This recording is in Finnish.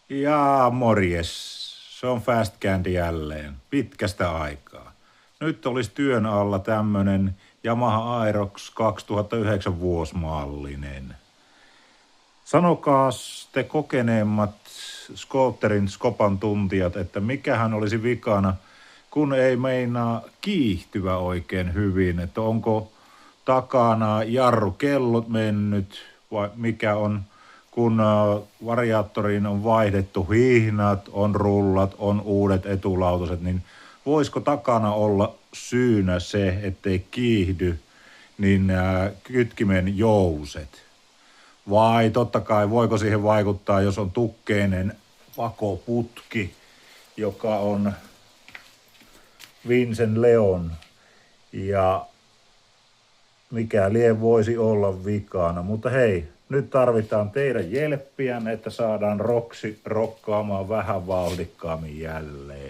Ja morjes, se on Fast Candy jälleen, pitkästä aikaa. Nyt olisi työn alla tämmönen Yamaha Aerox 2009 vuosmallinen. Sanokaas te kokeneemmat skootterin skopan tuntijat, että mikähän olisi vikana, kun ei meinaa kiihtyä oikein hyvin, että onko takana jarrukellot mennyt vai mikä on, kun variaattoriin on vaihdettu hihnat, on rullat, on uudet etulautaset, niin voisiko takana olla syynä se, ettei kiihdy, niin kytkimen jouset? Vai totta kai, voiko siihen vaikuttaa, jos on tukkeinen pakoputki, joka on Vincent Leon, ja mikä lie voisi olla vikana. Mutta hei, nyt tarvitaan teidän jelppiänne, että saadaan roksi rokkaamaan vähän vauhdikkaammin jälleen.